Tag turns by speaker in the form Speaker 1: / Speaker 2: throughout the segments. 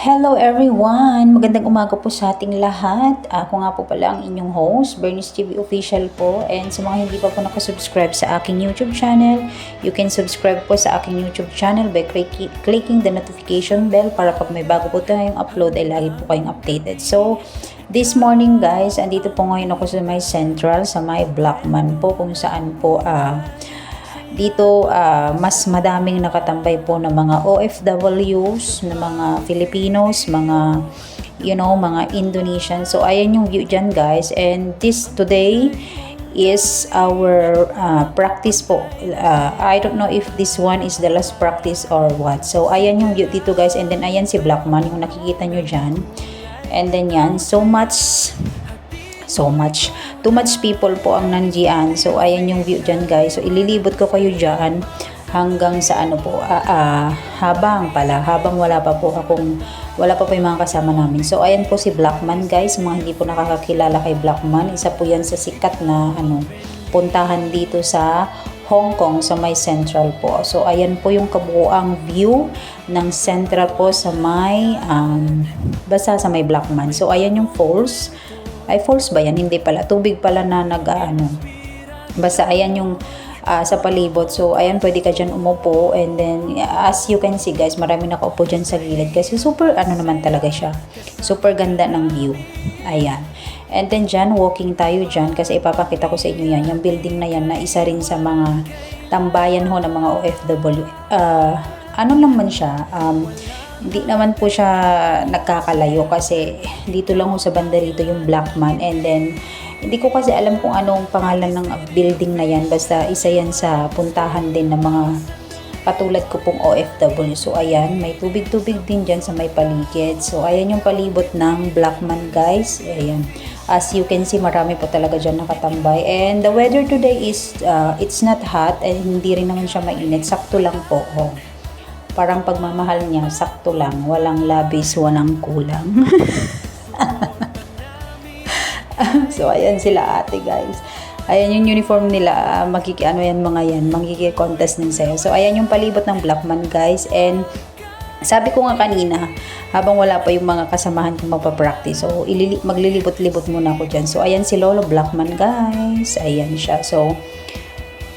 Speaker 1: Hello everyone! Magandang umaga po sa ating lahat. Ako nga po pala ang inyong host, Bernice TV Official po. And sa mga hindi pa po nakasubscribe sa aking YouTube channel, you can subscribe po sa aking YouTube channel by clicking the notification bell para pag may bago po tayong upload ay lagi po kayong updated. So, this morning guys, andito po ngayon ako sa may Central, sa may Blackman po, kung saan po dito mas madaming nakatambay po ng mga OFWs, ng mga Filipinos, mga mga Indonesian. So ayan yung view dyan guys, and this today is our practice po. I don't know if this one is the last practice or what. So ayan yung view dito guys, and then ayan si Blackman yung nakikita nyo dyan, and then yan, too much people po ang nandiyan. So ayan yung view dyan guys. So ililibot ko kayo dyan hanggang sa habang wala pa po yung mga kasama namin. So ayan po si Blackman guys, mga hindi po nakakakilala kay Blackman, isa po yan sa sikat na puntahan dito sa Hong Kong, sa may Central po. So ayan po yung kabuuang view ng Central po sa may basta sa may Blackman. So ayan yung falls. Ay, falls ba yan? Hindi pala. Tubig pala na basta ayan yung sa palibot. So, ayan, pwede ka dyan umupo. And then, as you can see guys, marami nakaupo dyan sa gilid. Kasi super, naman talaga siya. Super ganda ng view. Ayan. And then dyan, walking tayo dyan. Kasi ipapakita ko sa inyo yan. Yung building na yan, na isa rin sa mga tambayan ho ng mga OFW. Ano naman siya? Hindi naman po siya nagkakalayo kasi dito lang ho sa banda rito yung Blackman, and then hindi ko kasi alam kung anong pangalan ng building na yan, basta isa yan sa puntahan din ng mga katulad ko pong OFW. So ayan, may tubig-tubig din dyan sa may paligid. So ayan yung palibot ng Blackman guys. Ayan, as you can see, marami po talaga dyan nakatambay, and the weather today is it's not hot and hindi rin naman siya mainit, sakto lang po. Parang pagmamahal niya, sakto lang. Walang labis, walang kulang. So, ayan sila ate guys. Ayan yung uniform nila. Magkiki-contest din sa'yo. So, ayan yung palibot ng Blackman guys. And, sabi ko nga kanina, habang wala pa yung mga kasamahan kong magpa-practice, so, maglilibot-libot muna ako dyan. So, ayan si Lolo Blackman guys. Ayan siya. So,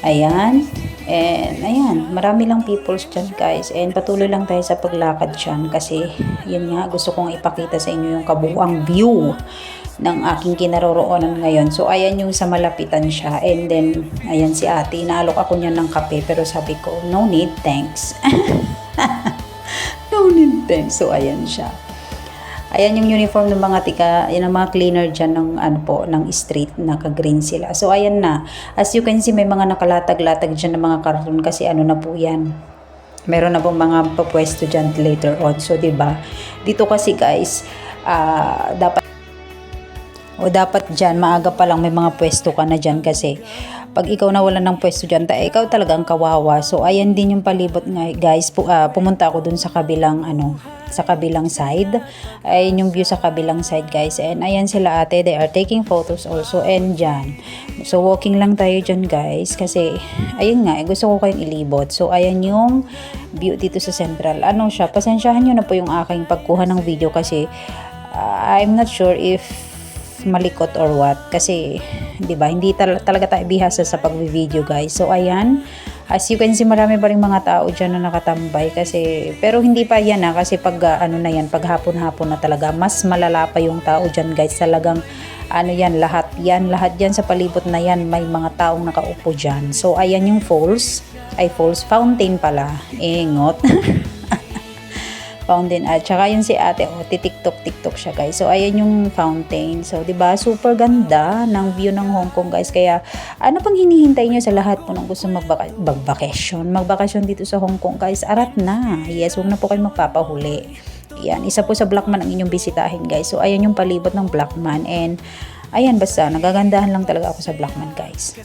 Speaker 1: ayan. And ayan, marami lang peoples dyan guys, and patuloy lang tayo sa paglakad dyan kasi yun nga, gusto kong ipakita sa inyo yung kabuuang view ng aking kinaroroonan ngayon. So ayan yung sa malapitan siya, and then ayan si ate, inaalok ako niya ng kape pero sabi ko no need thanks. No need thanks. So ayan siya. Ayan yung uniform ng mga yung mga cleaner dyan ng ng street, naka-green sila. So ayan na. As you can see, may mga nakalatag-latag dyan ng mga karton kasi na po yan. Meron na pong mga papwesto dyan later on. So 'di ba? Dito kasi guys, dapat dyan, maaga pa lang may mga pwesto ka na dyan kasi pag ikaw nawalan ng pwesto dyan, ikaw talagang kawawa. So ayan din yung palibot guys. Pumunta ako dun sa kabilang sa kabilang side. Ayan yung view sa kabilang side guys, and ayan sila ate, they are taking photos also, and dyan. So walking lang tayo dyan guys kasi ayun nga, gusto ko kayong ilibot. So ayan yung view dito sa Central. Siya, pasensyahan nyo na po yung aking pagkuha ng video kasi I'm not sure if malikot or what, kasi 'di ba, hindi talaga tayo bihasa sa pagvi-video guys. So ayan, as you can see, marami pa ring mga tao diyan na nakatambay kasi, pero hindi pa yan kasi pag pag hapon-hapon na talaga, mas malala pa yung tao diyan guys. Talagang lahat yan sa palibot na yan, may mga taong nakaupo diyan. So ayan yung fountain pala, ingot. Fountain, at saka yun si ate, titiktok siya guys. So ayan yung fountain. So 'di ba, super ganda ng view ng Hong Kong guys. Kaya ano pang hinihintay niyo sa lahat po ng gusto magbakasyon dito sa Hong Kong guys? Arat na. Yes, huwag na po kayo magpapahuli. Yan, isa po sa Blackman ang inyong bisitahin guys. So ayan yung palibot ng Blackman, and ayan, basta nagagandahan lang talaga ako sa Blackman guys.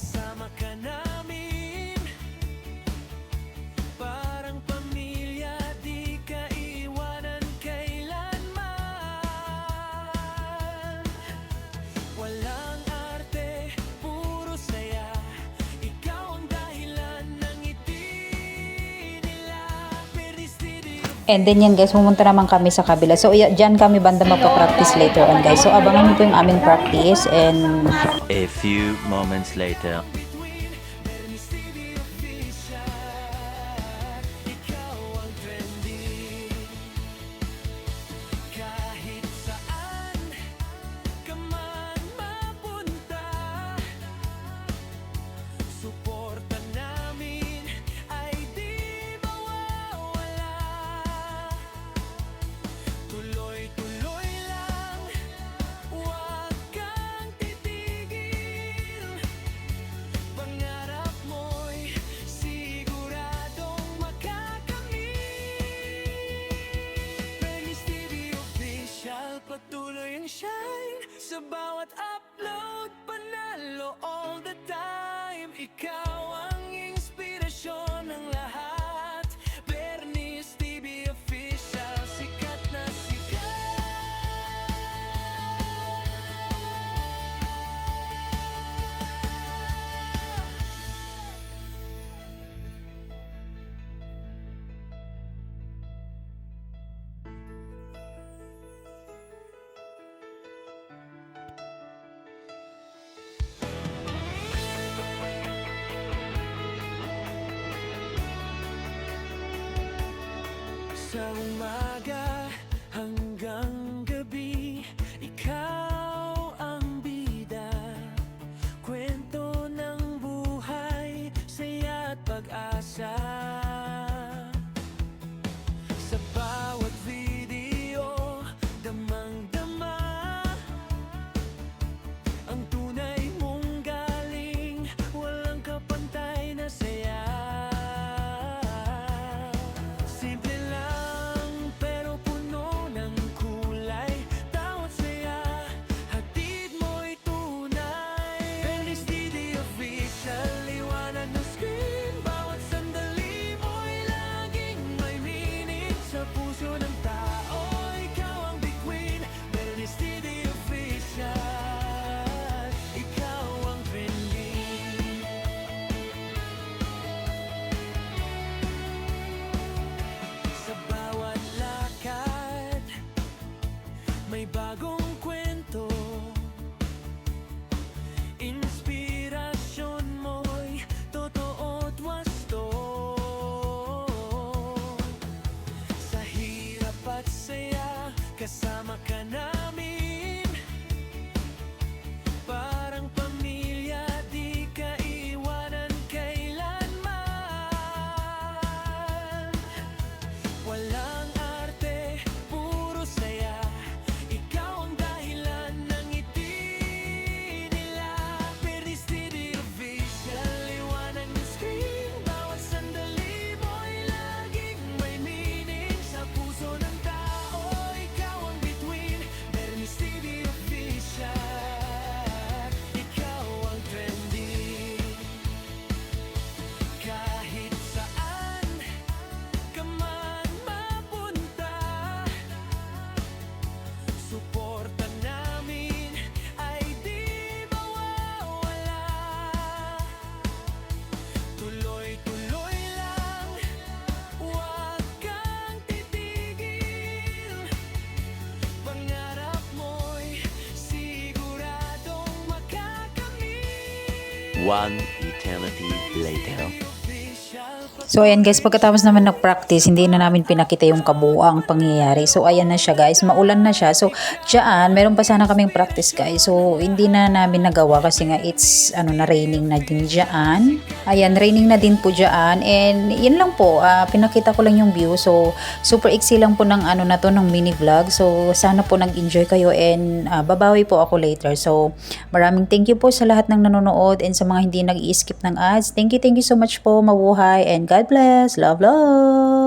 Speaker 1: And then yan guys, pumunta naman kami sa kabila. So dyan kami banda magpa-practice later on guys. So abangan nyo po yung aming practice and
Speaker 2: A few moments later.
Speaker 3: Patuloy ang shine sa bawat upload, panalo all the time. Ikaw ang inspirasyon ng lahat. Bernice TV Official, sikat na sikat. Sa umaga hanggang gabi, ikaw ang bida. Kwento ng buhay, saya at pag-asa. Sa bawat video, damang-dama ang tunay mong galing, walang kapantay na saya. Simple lang pero puno ng kulay, tawat saya, hatid mo'y tunay. Bernice TV Official, liwanag ng screen, bawat sandali mo'y laging may meaning. Sa puso ng tao, ikaw ang bituin. Bernice TV Official, ikaw ang trending. Sa bawat lakad, may bagong kwento. Inspirasyon mo'y totoo't wasto. Sa hirap at saya, kasama ka namin. Parang pamilya, di ka iwanan kailanman. Walang arte, puro saya, ikaw ang dahilan ng ngiti nila. Bernice TV Official, liwanag ng screen, bawat sandali mo'y laging may meaning. Sa puso ng tao, ikaw ang bituin. Bernice TV Official, ikaw ang trending. Kahit saan ka man mapunta, suporta namin ay di mawawala. Tuloy-tuloy lang, huwag kang titigil. Pangarap mo'y siguradong makakamit.
Speaker 2: One eternity later.
Speaker 1: so ayan guys, pagkatapos naman nag-practice, hindi na namin pinakita yung kabuuang pangyayari. So ayan na siya guys, maulan na siya. So dyan, meron pa sana kaming practice guys. So hindi na namin nagawa kasi nga it's na raining na din dyan. Ayan, raining na din po dyan. And yun lang po, pinakita ko lang yung view. So super iksi lang po ng na to, ng mini vlog. So sana po nag-enjoy kayo and babawi po ako later. So maraming thank you po sa lahat ng nanonood and sa mga hindi nag-i-skip ng ads. Thank you so much po. Mabuhay and God bless. Love, love.